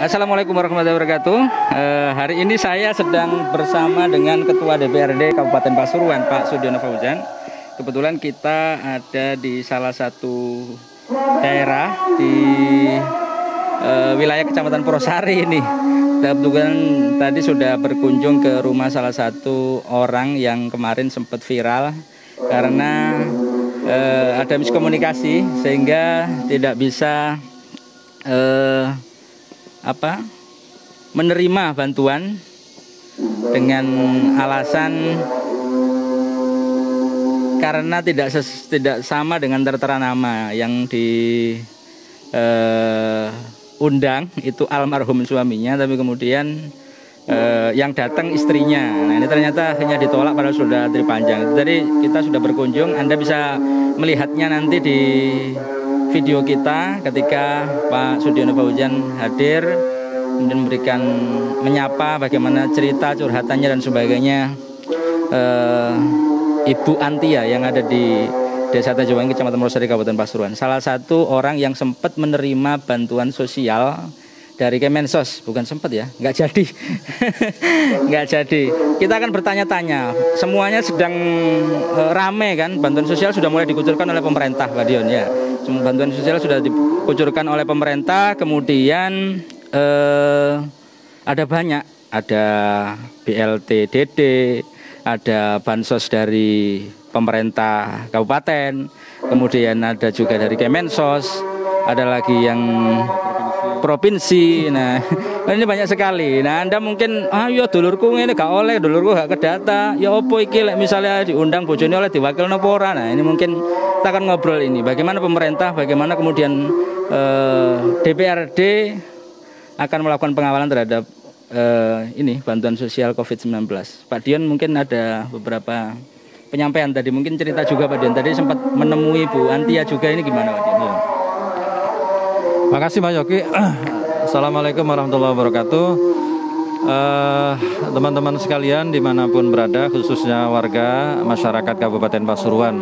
Assalamualaikum warahmatullahi wabarakatuh. Hari ini saya sedang bersama dengan Ketua DPRD Kabupaten Pasuruan, Pak Sudiono Fauzan. Kebetulan kita ada di salah satu daerah di wilayah Kecamatan Purwosari ini. Kebetulan tadi sudah berkunjung ke rumah salah satu orang yang kemarin sempat viral karena ada miskomunikasi sehingga tidak bisa menerima bantuan dengan alasan karena tidak sama dengan tertera nama yang diundang itu almarhum suaminya, tapi kemudian yang datang istrinya. Nah, ini ternyata hanya ditolak padahal sudah terpanjang. Jadi kita sudah berkunjung, Anda bisa melihatnya nanti di video kita ketika Pak Sudiono Fauzan hadir, kemudian menyapa bagaimana cerita curhatannya dan sebagainya Ibu Antia yang ada di Desa Tanjungwangi, Kecamatan Purwosari, Kabupaten Pasuruan. Salah satu orang yang sempat menerima bantuan sosial dari Kemensos, bukan sempat ya, nggak jadi, nggak jadi. Kita akan bertanya-tanya, semuanya sedang rame kan, bantuan sosial sudah mulai dikucurkan oleh pemerintah, Pak Dion ya. Bantuan sosial sudah dikucurkan oleh pemerintah, kemudian ada banyak, ada BLT DD, ada bansos dari pemerintah kabupaten, kemudian ada juga dari Kemensos, ada lagi yang provinsi. Nah, ini banyak sekali. Nah, Anda mungkin ya dulurku ini gak oleh, dulurku gak kedata. Ya opo iki lek misalnya diundang bojone oleh diwakil napa ora. Nah, ini mungkin kita akan ngobrol ini. Bagaimana pemerintah, bagaimana kemudian DPRD akan melakukan pengawalan terhadap ini bantuan sosial COVID-19. Pak Dion mungkin ada beberapa penyampaian tadi, mungkin cerita juga Pak Dion tadi sempat menemui Bu Antia juga, ini gimana Pak Dion? Makasih Mas Yogi. Assalamualaikum warahmatullahi wabarakatuh. Teman-teman sekalian dimanapun berada, khususnya warga masyarakat Kabupaten Pasuruan.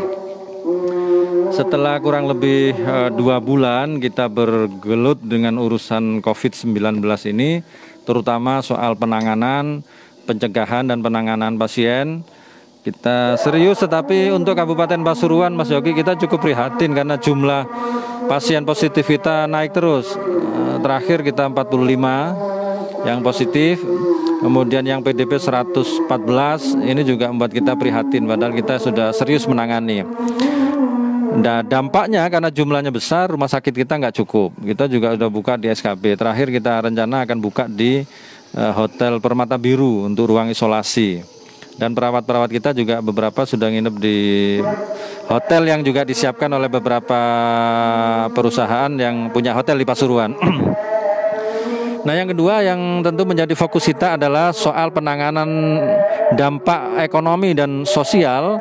Setelah kurang lebih 2 bulan kita bergelut dengan urusan COVID-19 ini, terutama soal penanganan, pencegahan dan penanganan pasien. Kita serius, tetapi untuk Kabupaten Pasuruan, Mas Yogi, kita cukup prihatin karena jumlah pasien positif kita naik terus. Terakhir kita 45 yang positif, kemudian yang PDP 114, ini juga membuat kita prihatin, padahal kita sudah serius menangani. Nah, dampaknya karena jumlahnya besar, rumah sakit kita nggak cukup. Kita juga sudah buka di SKB. Terakhir kita rencana akan buka di Hotel Permata Biru untuk ruang isolasi. Dan perawat-perawat kita juga beberapa sudah nginep di hotel yang juga disiapkan oleh beberapa perusahaan yang punya hotel di Pasuruan. Nah, yang kedua yang tentu menjadi fokus kita adalah soal penanganan dampak ekonomi dan sosial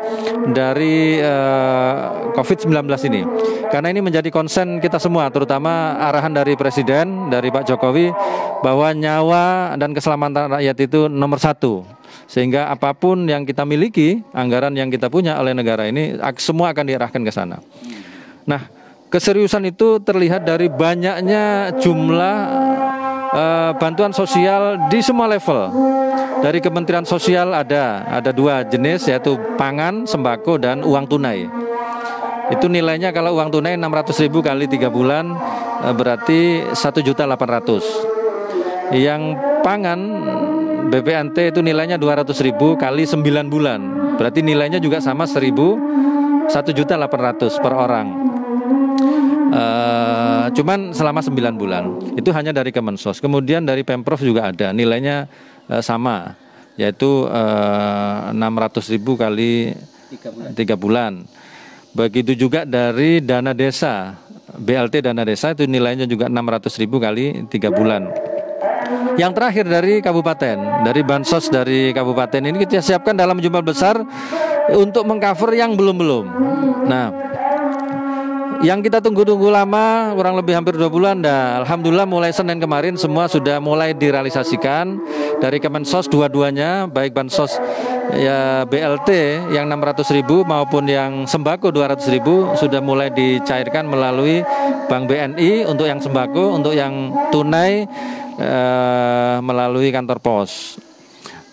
dari COVID-19 ini. Karena ini menjadi konsen kita semua, terutama arahan dari Presiden, dari Pak Jokowi, bahwa nyawa dan keselamatan rakyat itu nomor 1. Sehingga apapun yang kita miliki, anggaran yang kita punya oleh negara ini, semua akan diarahkan ke sana. Nah, keseriusan itu terlihat dari banyaknya jumlah bantuan sosial di semua level. Dari Kementerian Sosial ada 2 jenis, yaitu pangan, sembako, dan uang tunai. Itu nilainya kalau uang tunai 600.000 kali 3 bulan berarti 1.800.000. Yang pangan BPNT itu nilainya 200.000 kali 9 bulan. Berarti nilainya juga sama 1.800.000 per orang. Cuman selama 9 bulan. Itu hanya dari Kemensos. Kemudian dari Pemprov juga ada, nilainya sama, yaitu 600.000 kali 3 bulan. Begitu juga dari dana desa, BLT dana desa itu nilainya juga 600.000 kali 3 bulan. Yang terakhir dari kabupaten, dari bansos dari kabupaten ini kita siapkan dalam jumlah besar untuk mengcover yang belum. Nah, yang kita tunggu-tunggu lama, kurang lebih hampir 2 bulan, alhamdulillah mulai Senin kemarin semua sudah mulai direalisasikan dari Kemensos dua-duanya, baik bansos ya BLT yang 600.000 maupun yang sembako 200.000 sudah mulai dicairkan melalui Bank BNI untuk yang sembako, untuk yang tunai melalui kantor pos.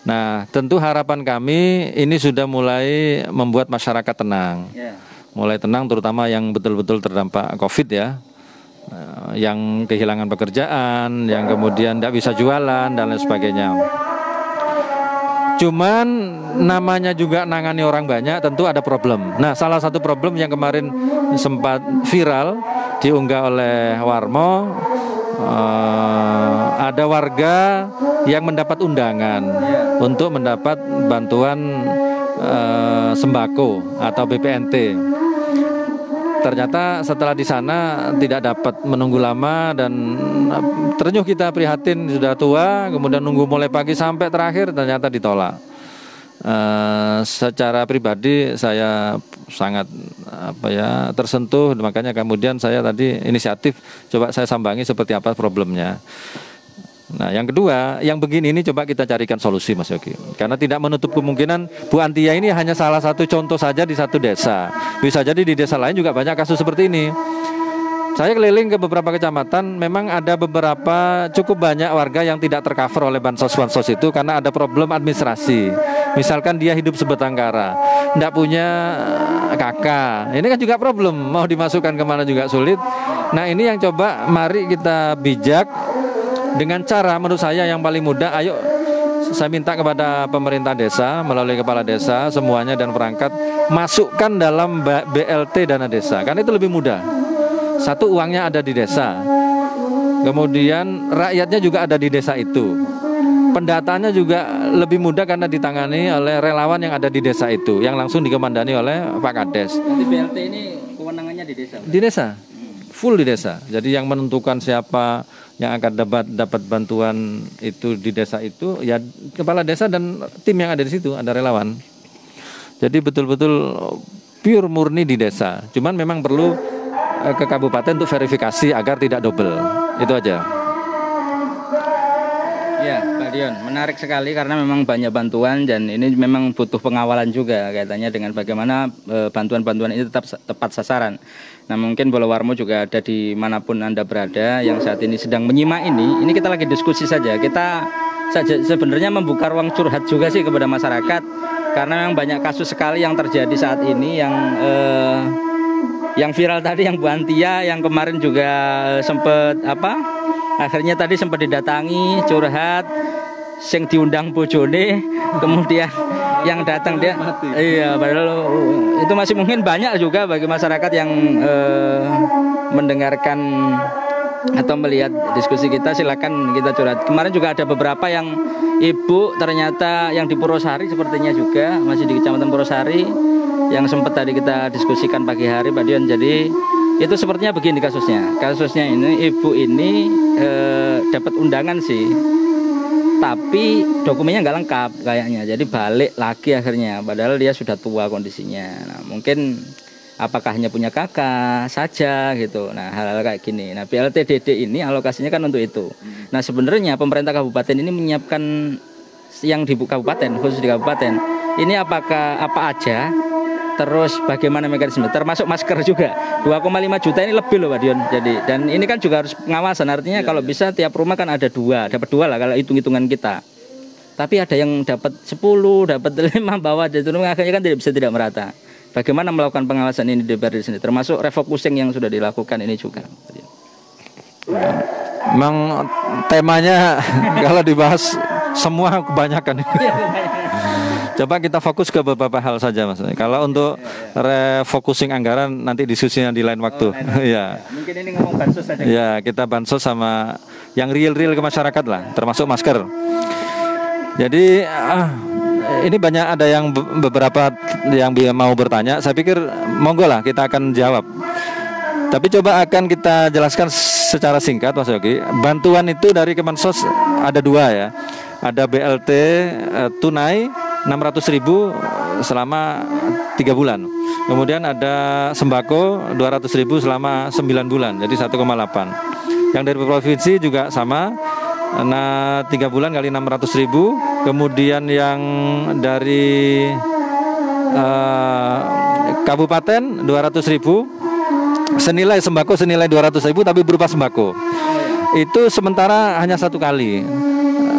Nah, tentu harapan kami ini sudah mulai membuat masyarakat tenang. Mulai tenang terutama yang betul-betul terdampak COVID ya. Yang kehilangan pekerjaan, yang kemudian tidak bisa jualan dan lain sebagainya. Cuman namanya juga nangani orang banyak tentu ada problem. Nah, salah satu problem yang kemarin sempat viral diunggah oleh Warmo, ada warga yang mendapat undangan untuk mendapat bantuan sembako atau BPNT. Ternyata setelah di sana tidak dapat, menunggu lama dan terenyuh kita prihatin, sudah tua, kemudian nunggu mulai pagi sampai terakhir ternyata ditolak. Secara pribadi saya sangat tersentuh, makanya kemudian saya tadi inisiatif coba saya sambangi seperti apa problemnya. Nah, yang kedua, yang begini ini coba kita carikan solusi, Mas Yogi. Karena tidak menutup kemungkinan Bu Antia ini hanya salah satu contoh saja di satu desa. Bisa jadi di desa lain juga banyak kasus seperti ini. Saya keliling ke beberapa kecamatan, memang ada beberapa cukup banyak warga yang tidak tercover oleh bansos-bansos itu karena ada problem administrasi. Misalkan dia hidup sebatang kara, tidak punya kakak. Ini kan juga problem, mau dimasukkan kemana juga sulit. Nah, ini yang coba mari kita bijak. Dengan cara menurut saya yang paling mudah, ayo saya minta kepada pemerintah desa melalui kepala desa semuanya dan perangkat masukkan dalam BLT dana desa, karena itu lebih mudah. Satu, uangnya ada di desa, kemudian rakyatnya juga ada di desa itu. Pendataannya juga lebih mudah karena ditangani oleh relawan yang ada di desa itu, yang langsung dikomandani oleh Pak Kades. Nanti BLT ini kewenangannya di desa? Di desa, full di desa. Jadi yang menentukan siapa yang akan dapat bantuan itu di desa itu ya kepala desa dan tim yang ada di situ, ada relawan. Jadi betul-betul pure murni di desa. Cuman memang perlu ke kabupaten untuk verifikasi agar tidak double. Itu aja. Ya, Pak Dion, menarik sekali karena memang banyak bantuan dan ini memang butuh pengawalan juga kaitannya dengan bagaimana bantuan-bantuan ini tetap tepat sasaran. Nah, mungkin Bola Warmo juga ada di manapun Anda berada yang saat ini sedang menyimak ini kita lagi diskusi saja. Kita saja sebenarnya membuka ruang curhat juga sih kepada masyarakat karena memang banyak kasus sekali yang terjadi saat ini yang viral tadi, yang Bu Antia yang kemarin juga sempat akhirnya tadi sempat didatangi curhat sing diundang bojone, kemudian yang datang dia iya, padahal itu masih mungkin banyak juga bagi masyarakat yang mendengarkan atau melihat diskusi kita, silakan kita curhat. Kemarin juga ada beberapa yang ibu ternyata yang di Purwosari sepertinya juga masih di Kecamatan Purwosari yang sempat tadi kita diskusikan pagi hari, Pak Dion. Jadi itu sepertinya begini kasusnya ini ibu ini dapat undangan sih, tapi dokumennya nggak lengkap kayaknya, jadi balik lagi akhirnya padahal dia sudah tua kondisinya. Nah, mungkin apakah hanya punya kakak saja gitu. Nah, hal-hal kayak gini. Nah, BLTDD ini alokasinya kan untuk itu. Nah, sebenarnya pemerintah kabupaten ini menyiapkan yang di kabupaten, khusus di kabupaten ini apa aja, terus bagaimana mekanisme, termasuk masker juga. 2,5 juta ini lebih loh, Pak Dion. Jadi, dan ini kan juga harus pengawasan, artinya kalau bisa tiap rumah kan ada dapat dua lah kalau hitung-hitungan kita. Tapi ada yang dapat 10, dapat 5 bawah, jadi akhirnya kan tidak merata. Bagaimana melakukan pengawasan ini di DPR di sini, termasuk refocusing yang sudah dilakukan ini juga. Memang temanya kalau dibahas semua kebanyakan. Coba kita fokus ke beberapa hal saja, Mas. Kalau untuk refocusing anggaran nanti diskusinya di lain waktu. Ya. Mungkin ini ngomong bansos saja. Ya, kita bansos sama yang real ke masyarakat lah, termasuk masker. Jadi ini banyak ada yang beberapa yang mau bertanya. Saya pikir monggo lah kita akan jawab. Tapi coba akan kita jelaskan secara singkat, Mas Yogi. Bantuan itu dari Kemensos ada 2 ya. Ada BLT tunai 600.000 selama 3 bulan. Kemudian ada sembako 200.000 selama 9 bulan. Jadi 1,8. Yang dari provinsi juga sama. Nah, 3 bulan kali 600.000. Kemudian yang dari kabupaten 200.000. Senilai sembako senilai 200.000 tapi berupa sembako. itu sementara hanya satu kali,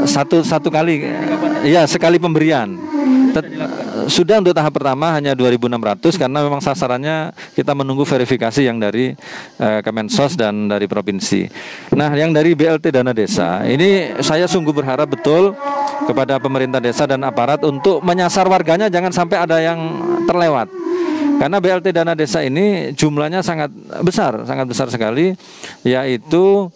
satu kali, ya sekali pemberian. Sudah untuk tahap pertama hanya 2.600 karena memang sasarannya kita menunggu verifikasi yang dari Kemensos dan dari provinsi. Nah, yang dari BLT Dana Desa ini saya sungguh berharap betul kepada pemerintah desa dan aparat untuk menyasar warganya, jangan sampai ada yang terlewat. Karena BLT Dana Desa ini jumlahnya sangat besar sekali, yaitu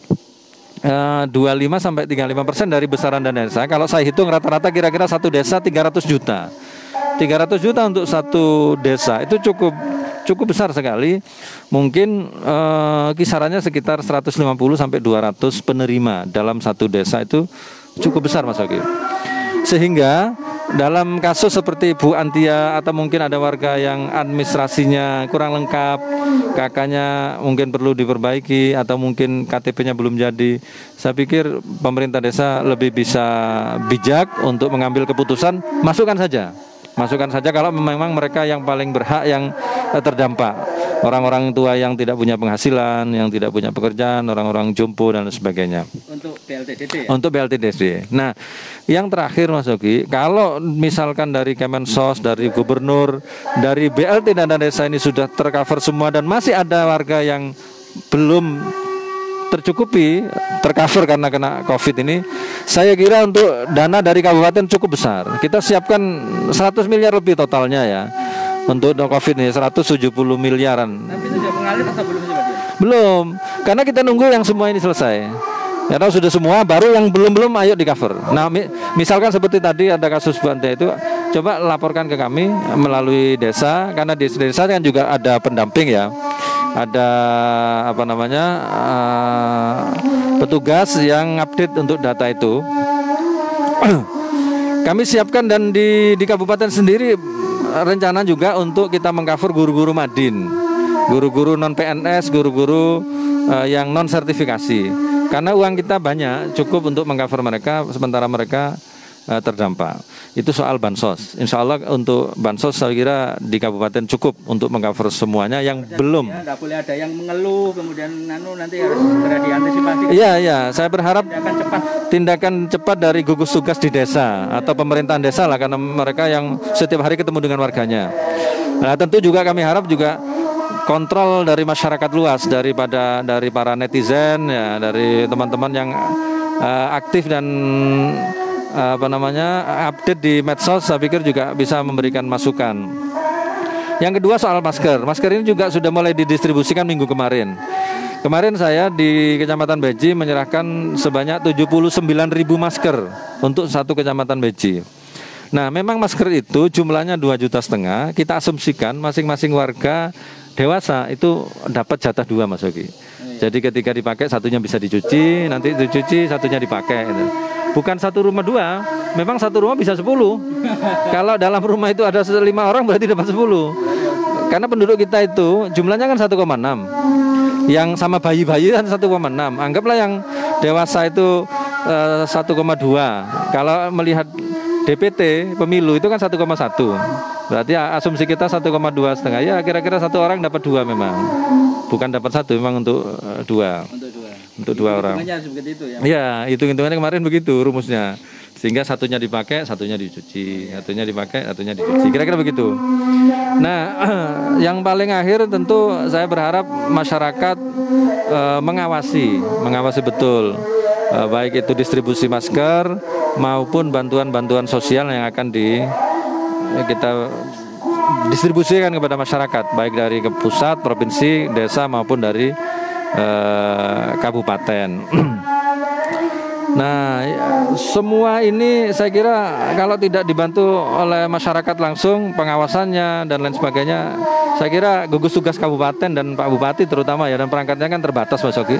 25-35% dari besaran dana desa. Kalau saya hitung rata-rata kira-kira satu desa 300 juta. 300 juta untuk satu desa itu cukup besar sekali. Mungkin kisarannya sekitar 150 sampai 200 penerima dalam satu desa, itu cukup besar Mas Oki. Sehingga dalam kasus seperti Bu Antia atau mungkin ada warga yang administrasinya kurang lengkap, kakaknya mungkin perlu diperbaiki atau mungkin KTP-nya belum jadi, saya pikir pemerintah desa lebih bisa bijak untuk mengambil keputusan, masukkan saja kalau memang mereka yang paling berhak yang terdampak. Orang-orang tua yang tidak punya penghasilan, yang tidak punya pekerjaan, orang-orang jompo dan sebagainya. Untuk BLTDD ya? Untuk BLTDD. Nah, yang terakhir Mas Oki, kalau misalkan dari Kemensos, dari Gubernur, dari BLT Dana Desa ini sudah tercover semua dan masih ada warga yang belum tercukupi, tercover karena kena COVID ini, saya kira untuk dana dari kabupaten cukup besar. Kita siapkan 100 miliar lebih totalnya ya. Untuk COVID ini 170 miliaran. Tapi sudah mengalir atau belum sih Pak? Belum, karena kita nunggu yang semua ini selesai. Ya kalau sudah semua, baru yang belum ayo di cover. Nah, misalkan seperti tadi ada kasus Bu Ante itu, coba laporkan ke kami melalui desa, karena di desa kan juga ada pendamping ya. Ada petugas yang update untuk data itu. Kami siapkan dan di kabupaten sendiri rencana juga untuk kita mengcover guru-guru Madin, guru-guru non PNS, guru-guru yang non sertifikasi. Karena uang kita banyak, cukup untuk mengcover mereka sementara mereka terdampak. Itu soal bansos. Insya Allah untuk bansos saya kira di kabupaten cukup untuk mengcover semuanya yang belum. Ya, nggak boleh ada yang mengeluh kemudian nanti harus segera diantisipasi. Iya, saya berharap tindakan cepat dari gugus tugas di desa atau pemerintahan desa lah, karena mereka yang setiap hari ketemu dengan warganya. Nah, tentu juga kami harap juga kontrol dari masyarakat luas, dari para netizen ya, dari teman-teman yang aktif dan update di medsos, saya pikir juga bisa memberikan masukan. Yang kedua soal masker. Masker ini juga sudah mulai didistribusikan minggu kemarin. Kemarin saya di Kecamatan Beji menyerahkan sebanyak 79.000 masker untuk satu Kecamatan Beji. Nah, memang masker itu jumlahnya 2,5 juta. Kita asumsikan masing-masing warga dewasa itu dapat jatah 2 Mas Oki. Jadi ketika dipakai satunya bisa dicuci, nanti dicuci satunya dipakai gitu. Bukan satu rumah 2, memang satu rumah bisa 10. Kalau dalam rumah itu ada 5 orang berarti dapat 10. Karena penduduk kita itu jumlahnya kan 1,6. Yang sama bayi-bayi kan 1,6. Anggaplah yang dewasa itu 1,2. Kalau melihat DPT pemilu itu kan 1,1. Berarti asumsi kita 1,2 setengah. Ya kira-kira satu orang dapat 2 memang. Bukan dapat 1, memang untuk 2. Untuk 2 orang. Seperti itu ya. Ya, hitung-hitungannya kemarin begitu rumusnya. Sehingga satunya dipakai, satunya dicuci, satunya dipakai, satunya dicuci. Kira-kira begitu. Nah, yang paling akhir tentu saya berharap masyarakat mengawasi betul, baik itu distribusi masker maupun bantuan-bantuan sosial yang akan kita distribusikan kepada masyarakat, baik dari pusat, provinsi, desa maupun dari kabupaten. Nah, semua ini saya kira kalau tidak dibantu oleh masyarakat langsung pengawasannya dan lain sebagainya, saya kira gugus tugas kabupaten dan Pak Bupati terutama ya, dan perangkatnya kan terbatas Mas Oki.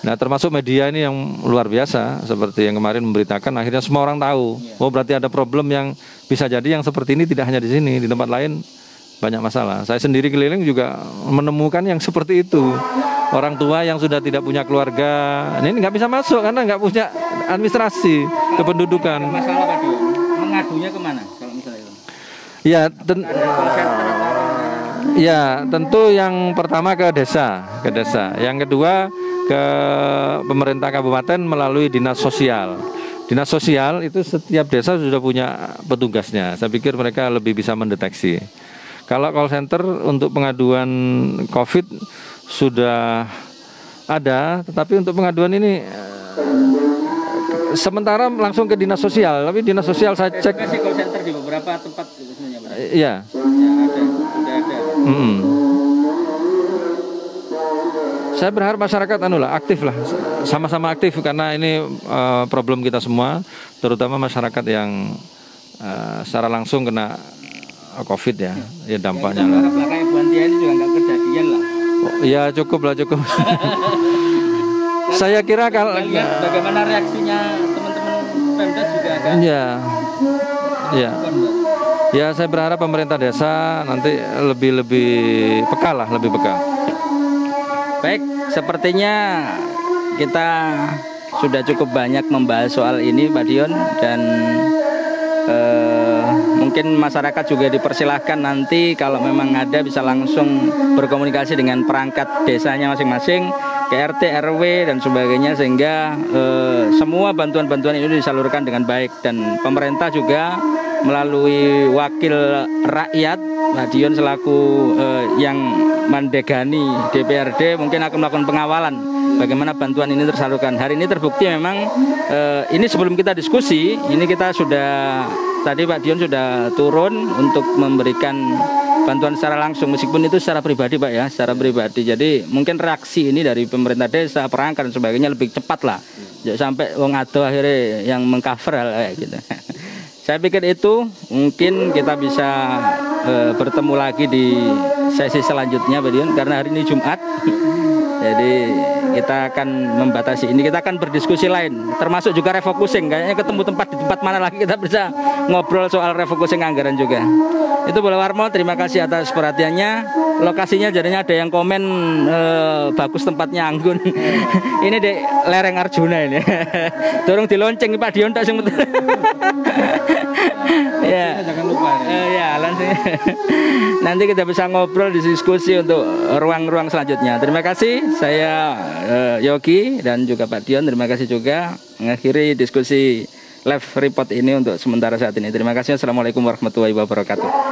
Nah, termasuk media ini yang luar biasa seperti yang kemarin memberitakan, akhirnya semua orang tahu. Oh, berarti ada problem yang bisa jadi yang seperti ini tidak hanya di sini, di tempat lain banyak masalah. Saya sendiri keliling juga menemukan yang seperti itu. Orang tua yang sudah tidak punya keluarga, ini nggak bisa masuk karena nggak punya administrasi kependudukan. Masalah Pak Dio, mengadunya kemana kalau misalnya itu? Ya, tentu yang pertama ke desa. Yang kedua ke pemerintah kabupaten melalui dinas sosial. Dinas sosial itu setiap desa sudah punya petugasnya. Saya pikir mereka lebih bisa mendeteksi. Kalau call center untuk pengaduan COVID sudah ada, tetapi untuk pengaduan ini sementara langsung ke dinas sosial. Tapi dinas sosial saya cek. Kasih call center di beberapa tempat sebenarnya, Pak. Iya. Ya ada, sudah ada. Saya berharap masyarakat aktif lah, sama-sama aktif karena ini problem kita semua, terutama masyarakat yang secara langsung kena COVID ya dampaknya lah. Belakangnya Bu Antia ini juga nggak kejadian lah. Ya cukup. Saya kira kalau lihat bagaimana reaksinya teman-teman Pemdas juga agak. Ya. Ya saya berharap pemerintah desa nanti lebih peka lah, lebih peka. Baik, sepertinya kita sudah cukup banyak membahas soal ini, Pak Dion, dan mungkin masyarakat juga dipersilahkan nanti kalau memang ada bisa langsung berkomunikasi dengan perangkat desanya masing-masing, ke RT, RW dan sebagainya, sehingga semua bantuan-bantuan ini disalurkan dengan baik. Dan pemerintah juga melalui wakil rakyat, Pak Dion selaku yang mendegani DPRD mungkin akan melakukan pengawalan bagaimana bantuan ini tersalurkan. Hari ini terbukti memang ini sebelum kita diskusi, ini kita sudah tadi Pak Dion sudah turun untuk memberikan bantuan secara langsung, meskipun itu secara pribadi Pak ya, secara pribadi. Jadi mungkin reaksi ini dari pemerintah desa, perangkat dan sebagainya lebih cepat lah. Jangan sampai wong ado akhirnya yang mengcover hal kayak gitu. Saya pikir itu mungkin kita bisa bertemu lagi di sesi selanjutnya Pak Dion, karena hari ini Jumat. Jadi kita akan membatasi ini, kita akan berdiskusi lain, termasuk juga refocusing. Kayaknya ketemu tempat di tempat mana lagi kita bisa ngobrol soal refocusing anggaran juga. Itu Bola Warmo, terima kasih atas perhatiannya. Lokasinya jadinya ada yang komen bagus tempatnya anggun. Ini di lereng Arjuna ini. Dorong dilonceng Pak Dion tak sing ya. Jangan lupa. Ya, nanti kita bisa ngobrol, diskusi untuk ruang-ruang selanjutnya. Terima kasih. Saya Yogi dan juga Pak Dion. Terima kasih juga mengakhiri diskusi live report ini untuk sementara saat ini. Terima kasih. Assalamualaikum warahmatullahi wabarakatuh.